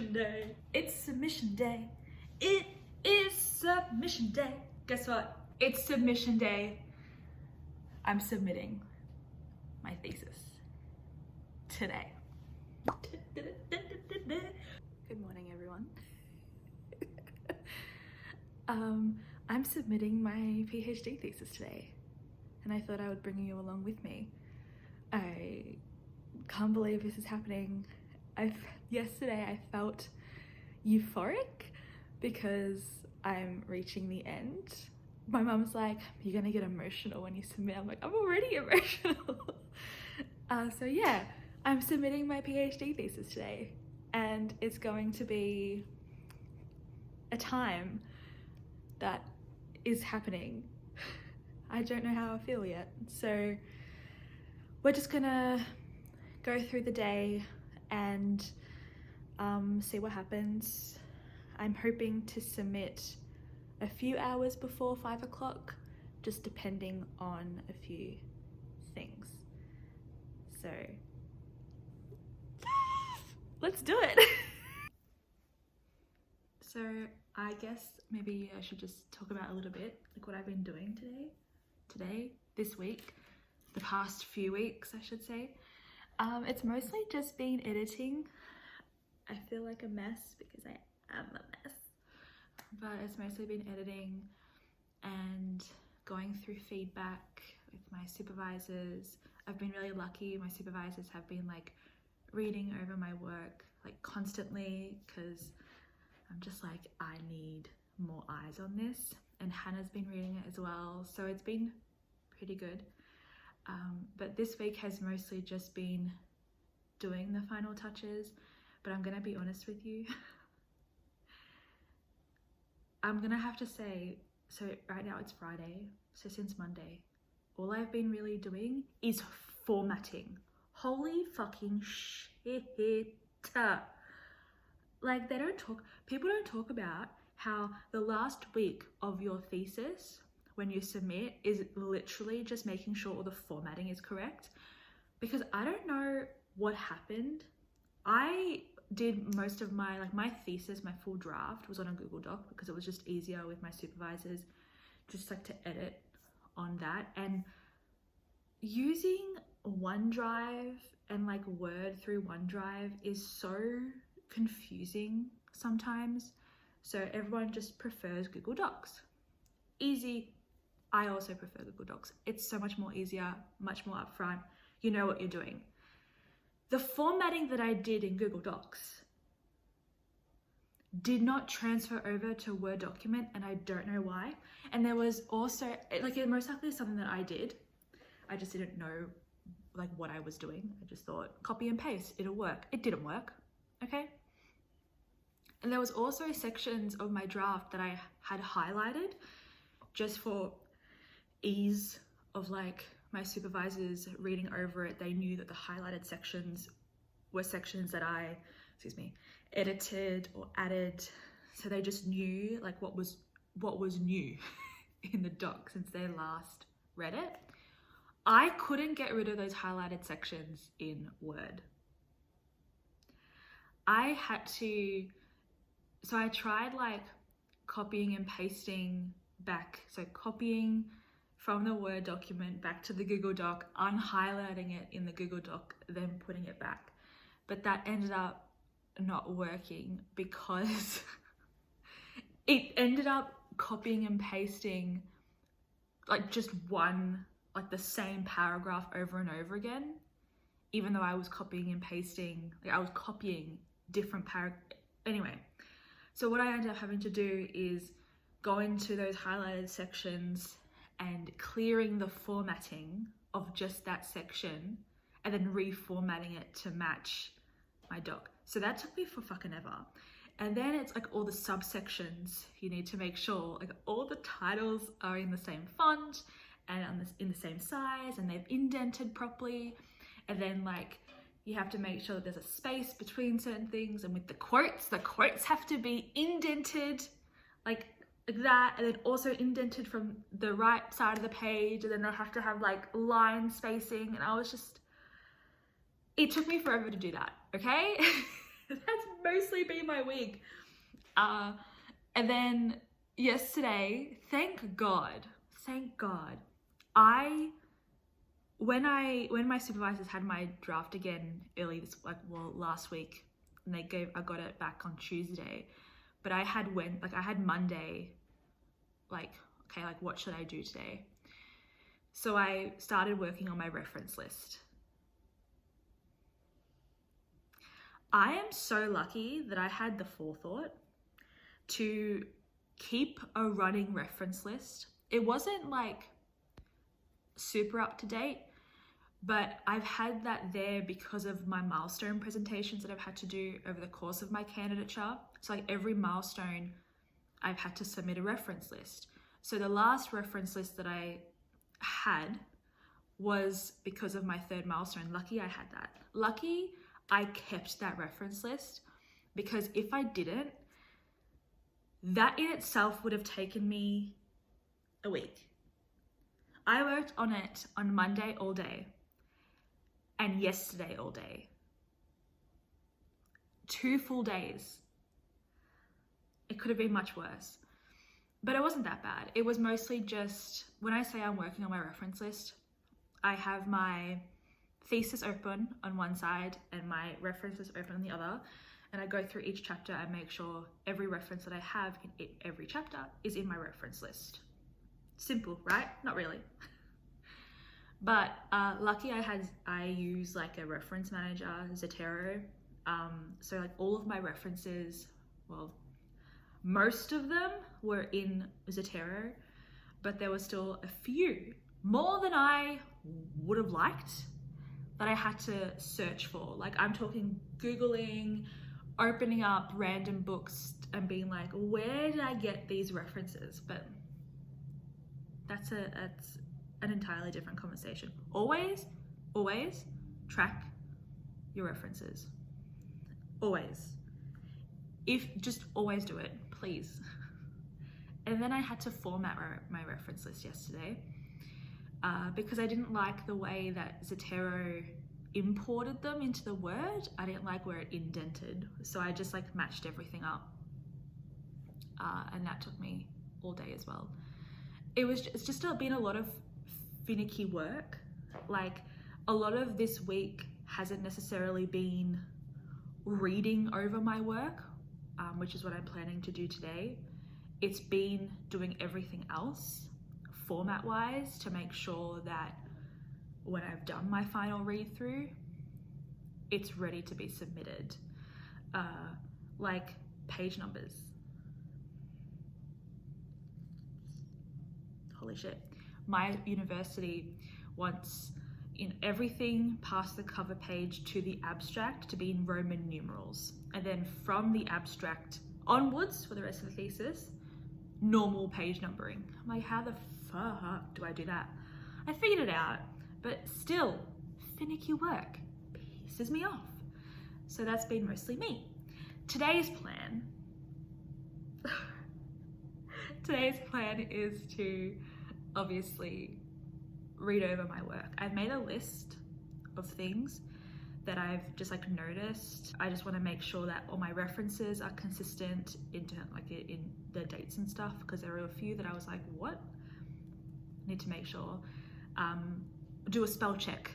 submission day. It's submission day. It is submission day. Guess what? It's submission day. I'm submitting my thesis today. Good morning, everyone. I'm submitting my PhD thesis today, and I thought I would bring you along with me. I can't believe this is happening. Yesterday I felt euphoric because I'm reaching the end. My mum's like, you're gonna get emotional when you submit. I'm like, I'm already emotional. So yeah, I'm submitting my PhD thesis today, and it's going to be a time that is happening. I don't know how I feel yet. So we're just gonna go through the day and see what happens. I'm hoping to submit a few hours before 5 o'clock, just depending on a few things. So let's do it. So I guess maybe I should just talk about a little bit like what I've been doing this week, the past few weeks I should say. It's mostly just been editing. I feel like a mess because I am a mess, but it's mostly been editing and going through feedback with my supervisors. I've been really lucky. My supervisors have been like reading over my work like constantly, because I'm just like, I need more eyes on this, and Hannah's been reading it as well, so it's been pretty good. But this week has mostly just been doing the final touches. But I'm gonna be honest with you, I'm gonna have to say, so right now it's Friday, so since Monday, all I've been really doing is formatting. Holy fucking shit. Like people don't talk about how the last week of your thesis when you submit is literally just making sure all the formatting is correct. Because I don't know what happened. I did most of my thesis, my full draft was on a Google Doc because it was just easier with my supervisors just like to edit on that. And using OneDrive and like Word through OneDrive is so confusing sometimes. So everyone just prefers Google Docs. Easy. I also prefer Google Docs. It's so much more easier, much more upfront. You know what you're doing. The formatting that I did in Google Docs did not transfer over to a Word document, and I don't know why. And there was also, like, it most likely is something that I did. I just didn't know like what I was doing. I just thought copy and paste, it'll work. It didn't work, okay? And there was also sections of my draft that I had highlighted just for ease of like my supervisors reading over it. They knew that the highlighted sections were sections that I, edited or added. So they just knew like what was new in the doc since they last read it. I couldn't get rid of those highlighted sections in Word. I tried like copying and pasting back. So copying from the Word document back to the Google Doc, unhighlighting it in the Google Doc, then putting it back. But that ended up not working because it ended up copying and pasting like just the same paragraph over and over again, even though I was copying and pasting, like I was copying different paragraphs. Anyway, so what I ended up having to do is go into those highlighted sections and clearing the formatting of just that section and then reformatting it to match my doc. So that took me for fucking ever. And then it's like all the subsections, you need to make sure like all the titles are in the same font and in the same size, and they've indented properly. And then like you have to make sure that there's a space between certain things, and with the quotes have to be indented like that, and then also indented from the right side of the page, and then they'll have to have like line spacing. And I was just, it took me forever to do that, okay? That's mostly been my week. And then yesterday, thank God, when my supervisors had my draft again last week, and I got it back on Tuesday, but I had Monday, what should I do today? So I started working on my reference list. I am so lucky that I had the forethought to keep a running reference list. It wasn't like super up to date, but I've had that there because of my milestone presentations that I've had to do over the course of my candidature. So like every milestone, I've had to submit a reference list. So the last reference list that I had was because of my third milestone. Lucky I had that. Lucky I kept that reference list, because if I didn't, that in itself would have taken me a week. I worked on it on Monday all day and yesterday all day. 2 full days. It could have been much worse, but it wasn't that bad. It was mostly just, when I say I'm working on my reference list, I have my thesis open on one side and my references open on the other, and I go through each chapter and make sure every reference that I have in every chapter is in my reference list. Simple, right? Not really. But lucky I use like a reference manager, Zotero. So like all of my references, well, most of them were in Zotero, but there were still a few, more than I would have liked, that I had to search for. Like I'm talking Googling, opening up random books and being like, where did I get these references? But that's an entirely different conversation. Always track your references. Always. Just always do it, please. And then I had to format my reference list yesterday because I didn't like the way that Zotero imported them into the Word. I didn't like where it indented. So I just like matched everything up. And that took me all day as well. It's just been a lot of finicky work. Like a lot of this week hasn't necessarily been reading over my work, which is what I'm planning to do today. It's been doing everything else format wise to make sure that when I've done my final read through, it's ready to be submitted. Like page numbers. Holy shit. My university wants in everything past the cover page to the abstract to be in Roman numerals. And then from the abstract onwards for the rest of the thesis, normal page numbering. I'm like, how the fuck do I do that? I figured it out, but still, finicky work pisses me off. So that's been mostly me. Today's plan is to obviously read over my work. I've made a list of things that I've just like noticed. I just want to make sure that all my references are consistent in the dates and stuff, because there were a few that I was like, what? I need to make sure. Do a spell check.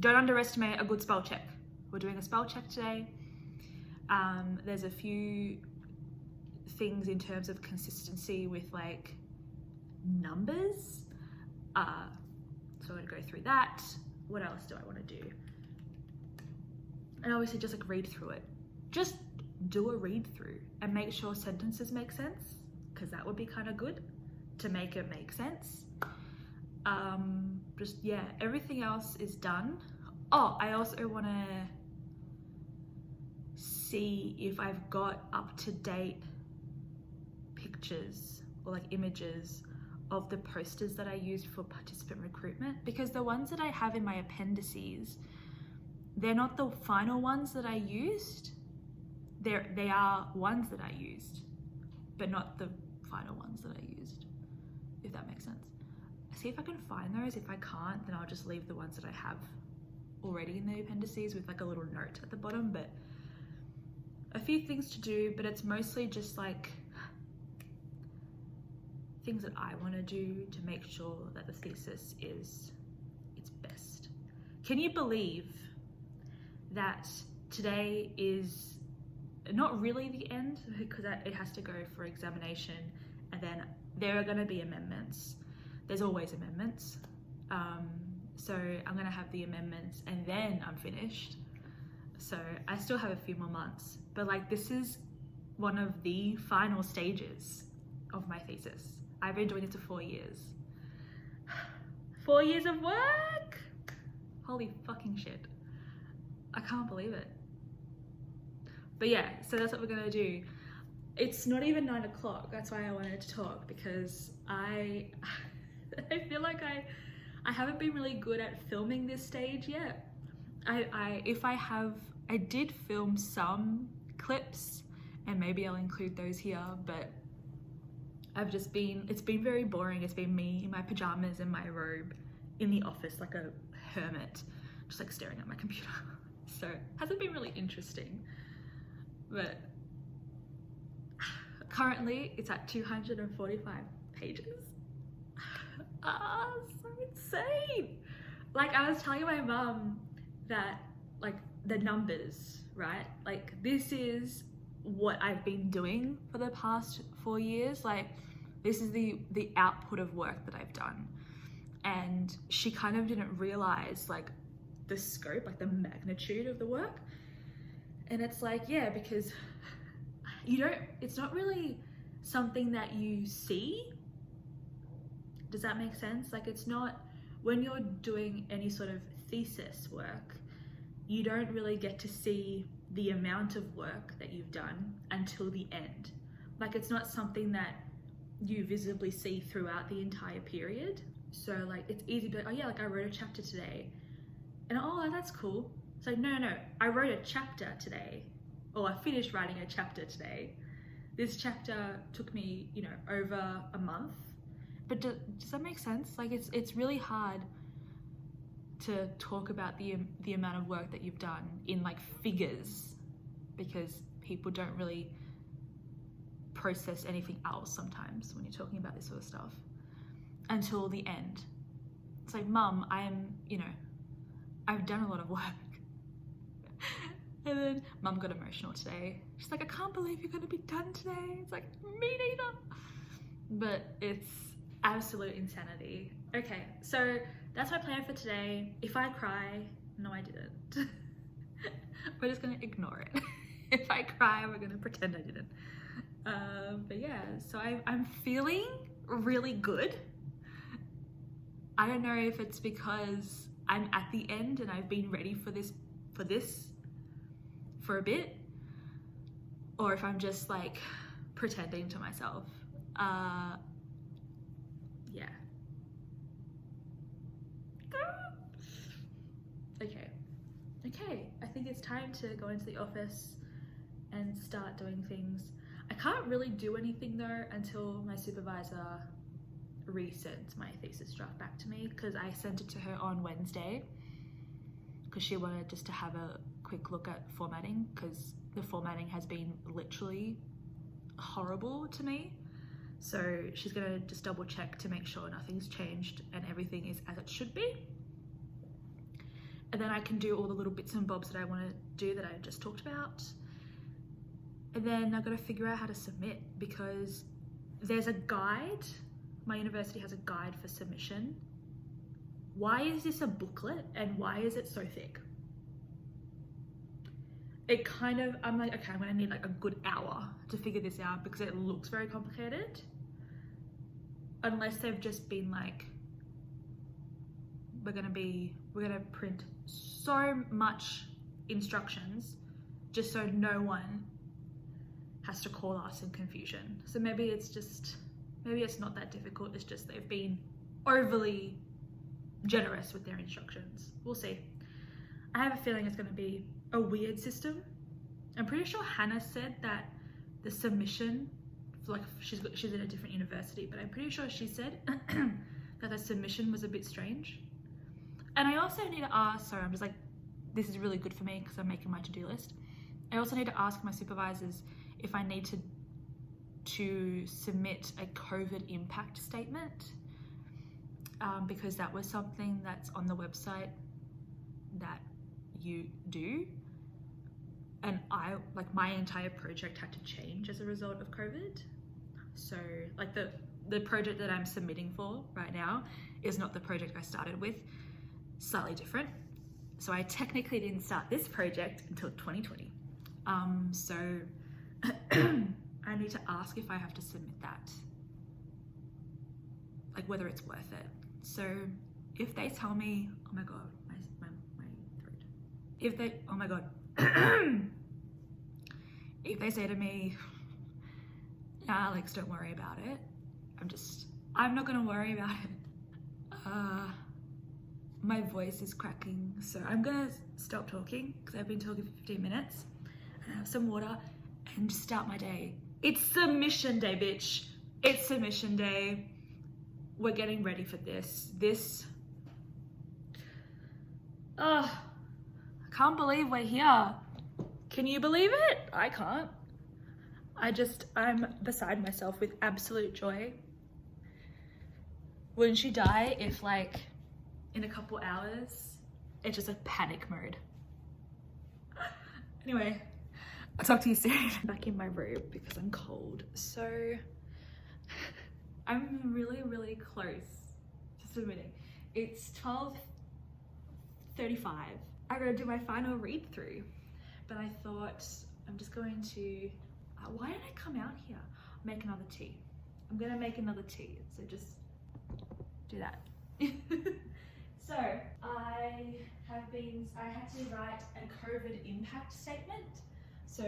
Don't underestimate a good spell check. We're doing a spell check today. There's a few things in terms of consistency with like numbers. So I'm going to go through that. What else do I want to do? And obviously just like read through it. Just do a read through and make sure sentences make sense, because that would be kind of good to make it make sense. Everything else is done. Oh, I also want to see if I've got up-to-date pictures or like images of the posters that I used for participant recruitment, because the ones that I have in my appendices, they're not the final ones that I used. They are ones that I used, but not the final ones that I used, if that makes sense. See if I can find those. If I can't, then I'll just leave the ones that I have already in the appendices with like a little note at the bottom. But a few things to do, but it's mostly just like things that I want to do to make sure that the thesis is its best. Can you believe that today is not really the end, because it has to go for examination, and then there are going to be amendments. There's always amendments. So I'm going to have the amendments and then I'm finished. So I still have a few more months, but like this is one of the final stages of my thesis. I've been doing it for 4 years. 4 years of work! Holy fucking shit. I can't believe it. But yeah, so that's what we're gonna do. It's not even 9 o'clock. That's why I wanted to talk, because I feel like I haven't been really good at filming this stage yet. I did film some clips, and maybe I'll include those here, but it's been very boring. It's been me in my pajamas and my robe in the office like a hermit, just like staring at my computer. So it hasn't been really interesting, but currently it's at 245 pages. So insane. Like I was telling my mum that like the numbers, right? Like this is what I've been doing for the past 4 years. Like this is the output of work that I've done. And she kind of didn't realize like the scope, like the magnitude of the work. And it's like, yeah, because it's not really something that you see. Does that make sense? Like it's not, when you're doing any sort of thesis work, you don't really get to see the amount of work that you've done until the end. Like it's not something that you visibly see throughout the entire period. So like it's easy to be like, oh yeah, like I wrote a chapter today, and oh that's cool. It's like no, I wrote a chapter today, or I finished writing a chapter today. This chapter took me, over a month. But does that make sense? Like it's really hard to talk about the amount of work that you've done in like figures, because people don't really process anything else sometimes when you're talking about this sort of stuff until the end. It's like, Mum, I've done a lot of work. And then Mum got emotional today. She's like, I can't believe you're gonna be done today. It's like, me neither. But it's absolute insanity. Okay, so that's my plan for today. If I cry, no I didn't. We're just gonna ignore it. If I cry, we're gonna pretend I didn't. But yeah, so I'm feeling really good. I don't know if it's because I'm at the end and I've been ready for this for a bit, or if I'm just like pretending to myself. Yeah. Okay, I think it's time to go into the office and start doing things. I can't really do anything though until my supervisor resends my thesis draft back to me, because I sent it to her on Wednesday because she wanted just to have a quick look at formatting, because the formatting has been literally horrible to me. So she's gonna just double check to make sure nothing's changed and everything is as it should be. And then I can do all the little bits and bobs that I want to do that I just talked about. And then I've got to figure out how to submit, because there's a guide. My university has a guide for submission. Why is this a booklet and why is it so thick? I'm like, okay, I'm gonna need like a good hour to figure this out, because it looks very complicated. Unless they've just been like, we're gonna print so much instructions just so no one has to call us in confusion. So maybe it's not that difficult. It's just they've been overly generous with their instructions. We'll see. I have a feeling it's going to be a weird system. I'm pretty sure Hannah said that the submission, like she's in a different university, but I'm pretty sure she said that the submission was a bit strange. And I also need to ask, sorry, I'm just like, this is really good for me because I'm making my to-do list. I also need to ask my supervisors if I need to submit a COVID impact statement, because that was something that's on the website that you do. And my entire project had to change as a result of COVID. So like the project that I'm submitting for right now is not the project I started with, slightly different. So I technically didn't start this project until 2020. So I need to ask if I have to submit that, like whether it's worth it. So if they tell me, oh my God, my throat. If they, oh my God. If they say to me, nah, Alex, don't worry about it, I'm not gonna worry about it. My voice is cracking, so I'm gonna stop talking because I've been talking for 15 minutes and have some water and just start my day. It's submission day, bitch. It's submission day. We're getting ready for this. I can't believe we're here. Can you believe it? I can't. I'm beside myself with absolute joy. Wouldn't she die if like in a couple hours, it's just a panic mode. Anyway, I'll talk to you soon. I'm back in my robe because I'm cold. So I'm really, really close to submitting. It's 12:35. I gotta do my final read through. But I thought I'm just going to, why did I come out here? Make another tea. I'm gonna make another tea, so just do that. So I had to write a COVID impact statement. So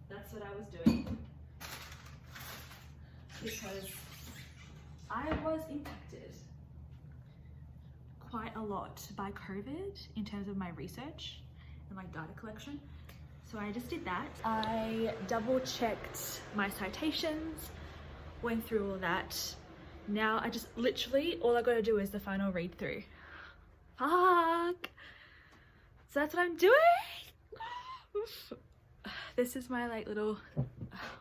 that's what I was doing because I was impacted quite a lot by COVID in terms of my research and like data collection. So I just did that. I double checked my citations, went through all that. Now I just literally, all I gotta do is the final read through. Fuck. So that's what I'm doing. This is my like little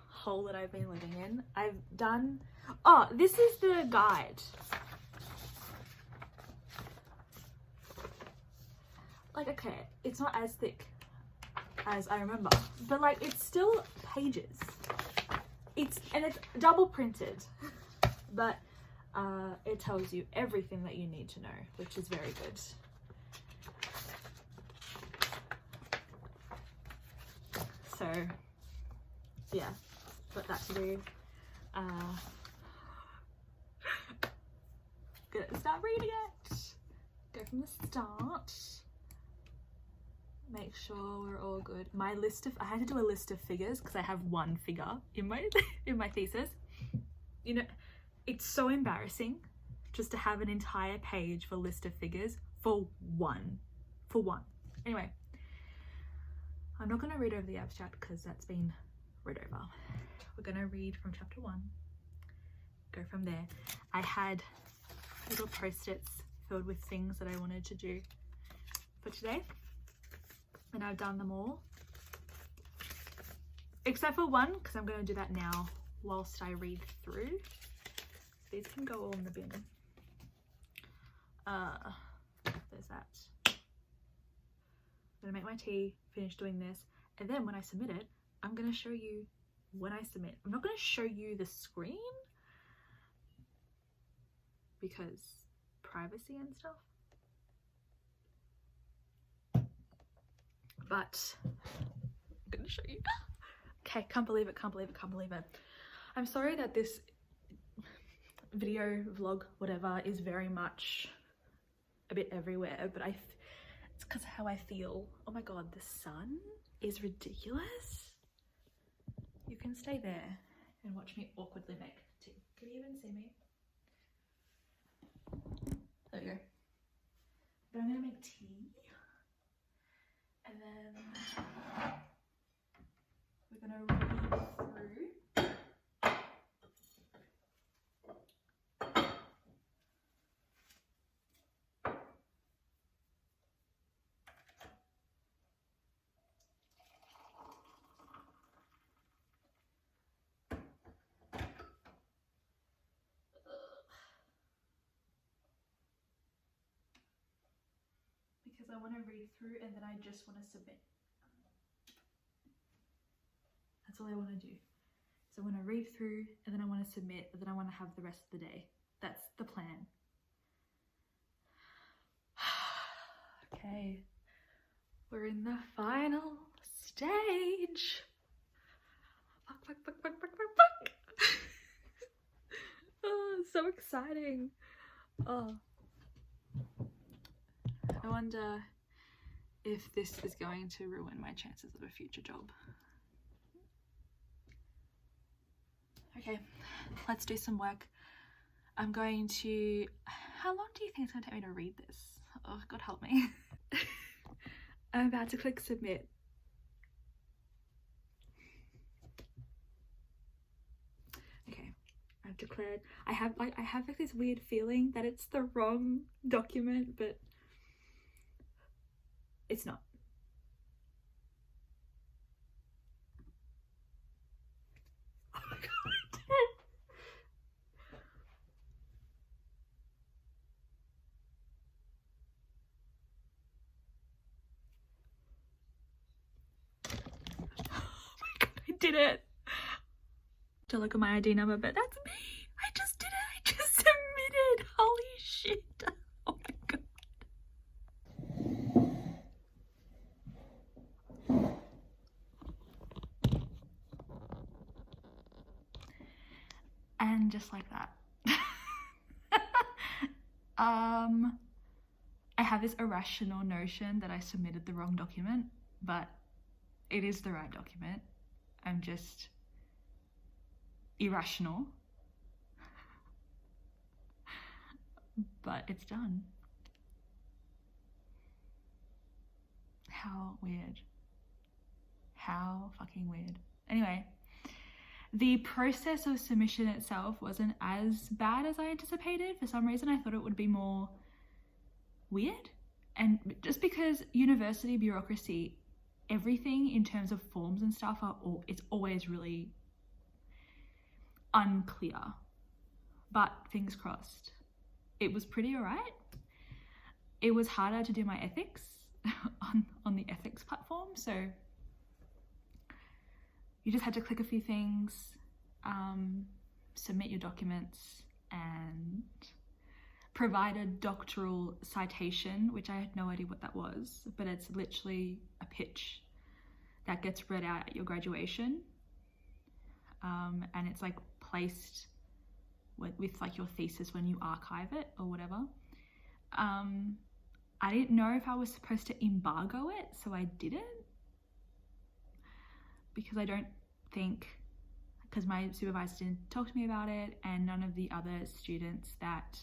hole that I've been living in. I've done, oh, this is the guide. Like, okay, it's not as thick as I remember, but like it's still pages. It's double printed, but it tells you everything that you need to know, which is very good. So yeah, got that to do. Gonna start reading it. Go from the start. Make sure we're all good. I had to do a list of figures because I have one figure in my in my thesis. You know, it's so embarrassing just to have an entire page for list of figures for one. Anyway, I'm not going to read over the abstract because that's been read over. We're going to read from chapter 1, go from there. I had little post-its filled with things that I wanted to do for today, and I've done them all except for one because I'm going to do that now whilst I read through. So these can go all in the bin. There's that. I'm gonna make my tea, finish doing this, and then when I submit it, I'm gonna show you when I submit. I'm not gonna show you the screen because privacy and stuff, but I'm gonna show you. Okay, can't believe it. I'm sorry that this video, vlog, whatever, is very much a bit everywhere, but it's because of how I feel. Oh my god, the sun is ridiculous. You can stay there and watch me awkwardly make tea. Can you even see me? There we go. But I'm gonna make tea, and then we're gonna read through. because I want to read through and then I just want to submit. That's all I want to do. So I want to read through and then I want to submit, and then I want to have the rest of the day. That's the plan. Okay, we're in the final stage. Fuck. Oh, so exciting. Oh, I wonder if this is going to ruin my chances of a future job. Okay, let's do some work. I'm going to... How long do you think it's going to take me to read this? Oh, God help me. I'm about to click submit. Okay, I've declared. I have like this weird feeling that it's the wrong document, but it's not. Oh my God, I did it. I did it. To look at my ID number, but that's me. I just did it. I just submitted. Holy shit. Oh my God. And just like that. I have this irrational notion that I submitted the wrong document, but it is the right document. I'm just irrational, but it's done. How weird. How fucking weird. Anyway, the process of submission itself wasn't as bad as I anticipated. For some reason I thought it would be more weird, and just because university bureaucracy, everything in terms of forms and stuff it's always really unclear, but fingers crossed. It was pretty alright. It was harder to do my ethics on the ethics platform, so you just had to click a few things, submit your documents, and provide a doctoral citation, which I had no idea what that was, but it's literally a pitch that gets read out at your graduation, and it's like placed with like your thesis when you archive it or whatever. I didn't know if I was supposed to embargo it, so I didn't, because I don't think, because my supervisor didn't talk to me about it, and none of the other students that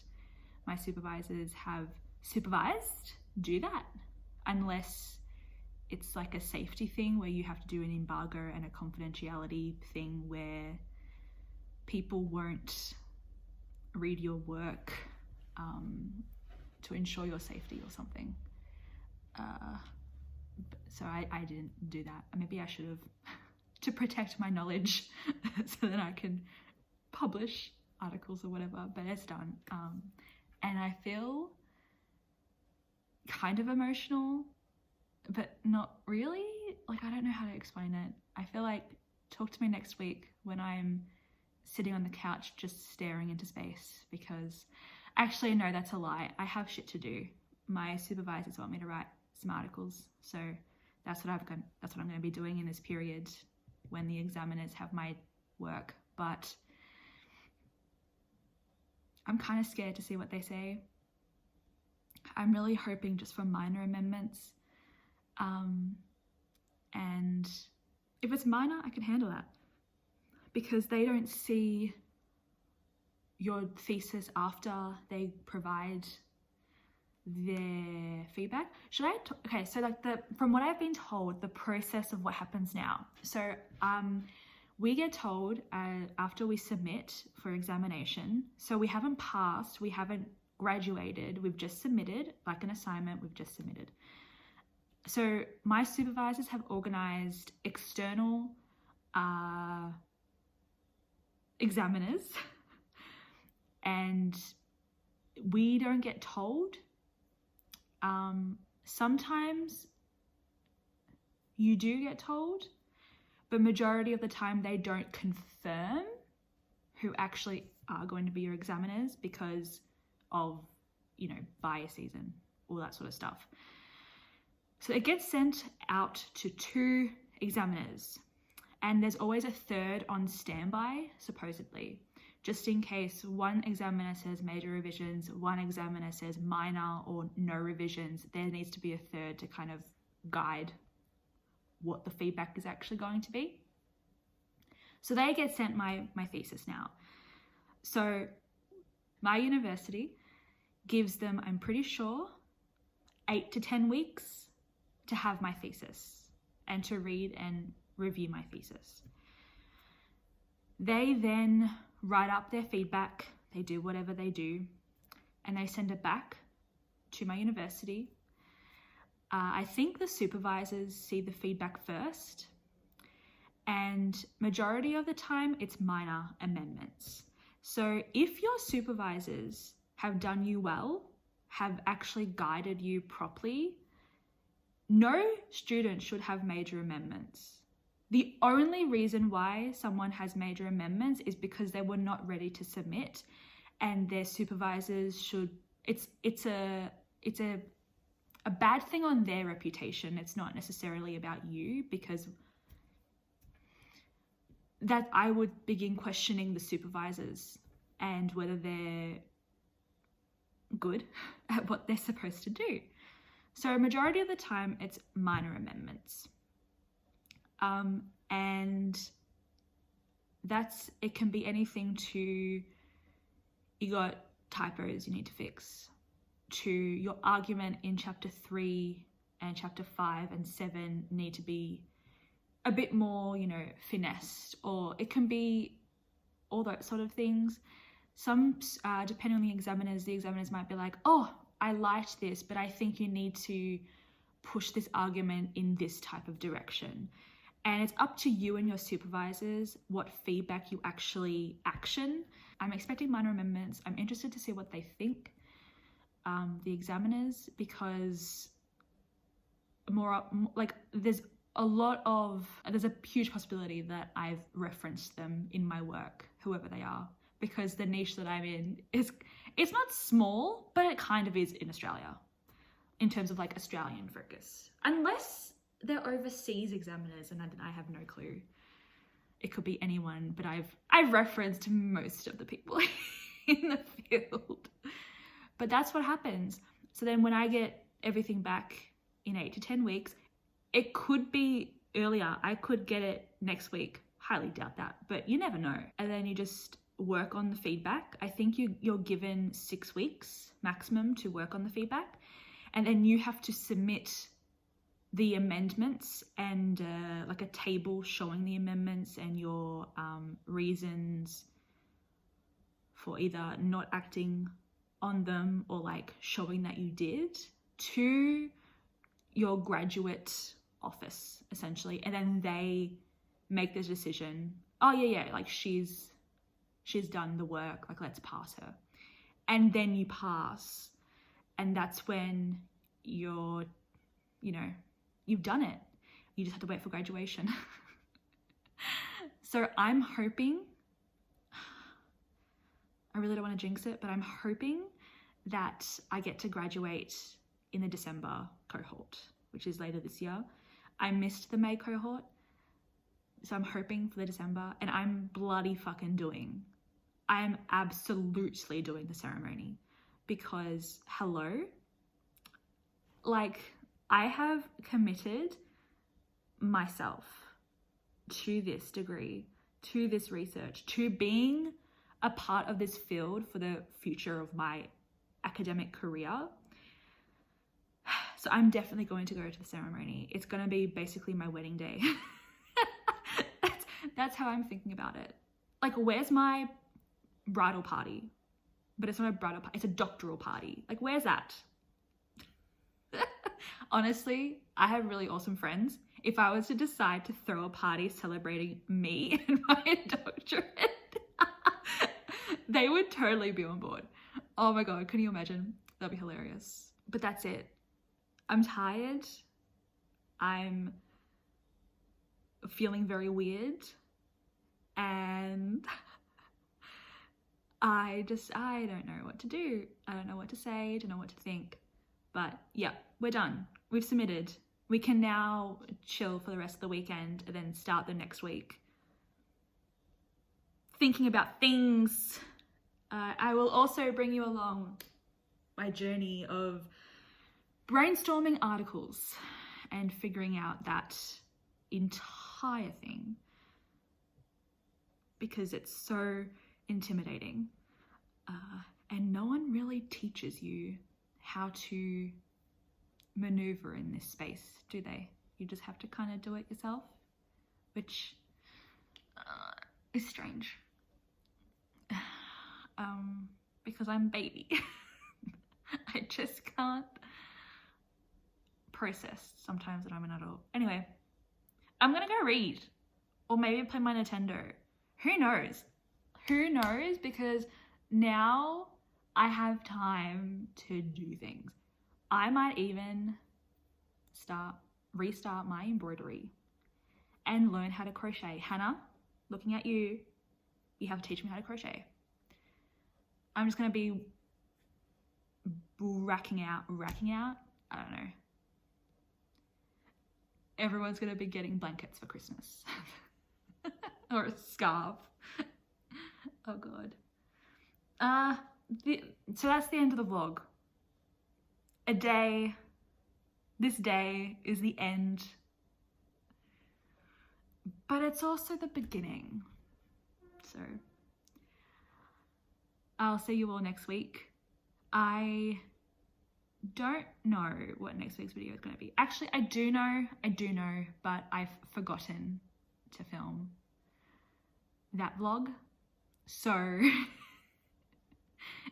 my supervisors have supervised do that, unless it's like a safety thing where you have to do an embargo and a confidentiality thing where people won't read your work to ensure your safety or something. So I didn't do that. Maybe I should have, to protect my knowledge so that I can publish articles or whatever, but it's done. And I feel kind of emotional, but not really. Like, I don't know how to explain it. I feel like, talk to me next week when I'm sitting on the couch just staring into space, because actually, no, that's a lie. I have shit to do. My supervisors want me to write some articles, so that's what I'm going to be doing in this period when the examiners have my work. But I'm kind of scared to see what they say. I'm really hoping just for minor amendments. And if it's minor, I can handle that, because they don't see your thesis after they provide their feedback. Should I okay, so like from what I've been told, the process of what happens now. So we get told after we submit for examination, so we haven't passed, we haven't graduated, we've just submitted, like an assignment, we've just submitted. So my supervisors have organized external examiners, and we don't get told sometimes you do get told, but majority of the time they don't confirm who actually are going to be your examiners because of, you know, biases and all that sort of stuff. So it gets sent out to 2 examiners, and there's always a third on standby, supposedly, just in case one examiner says major revisions, one examiner says minor or no revisions. There needs to be a third to kind of guide what the feedback is actually going to be. So they get sent my thesis now. So my university gives them, I'm pretty sure, 8 to 10 weeks to have my thesis and to read and review my thesis. They then write up their feedback, they do whatever they do, and they send it back to my university. I think the supervisors see the feedback first, and majority of the time it's minor amendments. So if your supervisors have done you well, have actually guided you properly, no student should have major amendments. The only reason why someone has major amendments is because they were not ready to submit, and their supervisors should, it's a bad thing on their reputation. It's not necessarily about you, because that I would begin questioning the supervisors and whether they're good at what they're supposed to do. So majority of the time it's minor amendments. And it can be anything to, you got typos you need to fix, to your argument in chapter 3 and chapter 5 and 7 need to be a bit more, you know, finessed, or it can be all those sort of things. Some, depending on the examiners might be like, oh, I liked this, but I think you need to push this argument in this type of direction. And it's up to you and your supervisors what feedback you actually action. I'm expecting minor amendments. I'm interested to see what they think, the examiners, because there's a huge possibility that I've referenced them in my work, whoever they are, because the niche that I'm in it's not small, but it kind of is in Australia in terms of like Australian focus. Unless they're overseas examiners, and I have no clue. It could be anyone, but I've referenced most of the people in the field. But that's what happens. So then when I get everything back in 8 to 10 weeks, it could be earlier. I could get it next week. Highly doubt that, but you never know. And then you just work on the feedback. I think you're given 6 weeks maximum to work on the feedback. And then you have to submit the amendments and like a table showing the amendments and your reasons for either not acting on them or like showing that you did to your graduate office essentially. And then they make the decision, oh yeah, like she's done the work, like let's pass her. And then you pass, and that's when you've done it. You just have to wait for graduation. So I'm hoping, I really don't want to jinx it, but I'm hoping that I get to graduate in the December cohort, which is later this year. I missed the May cohort, so I'm hoping for the December, and I'm absolutely doing the ceremony, because hello, like I have committed myself to this degree, to this research, to being a part of this field for the future of my academic career. So I'm definitely going to go to the ceremony. It's going to be basically my wedding day. That's how I'm thinking about it. Like, where's my bridal party? But it's not a bridal party, it's a doctoral party. Like, where's that? Honestly, I have really awesome friends. If I was to decide to throw a party celebrating me and my doctorate, they would totally be on board. Oh my God, can you imagine? That'd be hilarious. But that's it. I'm tired. I'm feeling very weird. And I don't know what to do. I don't know what to say, don't know what to think. But yeah, we're done. We've submitted. We can now chill for the rest of the weekend and then start the next week thinking about things. I will also bring you along my journey of brainstorming articles and figuring out that entire thing, because it's so intimidating. And no one really teaches you how to maneuver in this space, do they? You just have to kind of do it yourself, which is strange. Because I'm baby. I just can't process sometimes that I'm an adult. Anyway, I'm gonna go read, or maybe play my Nintendo. Who knows? Who knows? Because now I have time to do things. I might even restart my embroidery and learn how to crochet. Hannah, looking at you, you have to teach me how to crochet. I'm just gonna be racking out, I don't know. Everyone's gonna be getting blankets for Christmas. Or a scarf. Oh God. So that's the end of the vlog. This day is the end, but it's also the beginning. So I'll see you all next week. I don't know what next week's video is going to be. Actually, I do know, but I've forgotten to film that vlog. So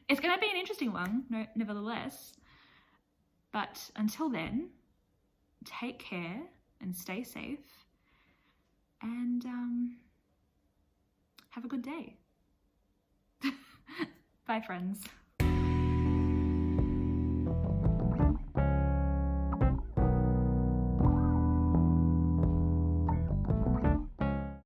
it's going to be an interesting one, nevertheless. But until then, take care and stay safe, and have a good day. Bye, friends.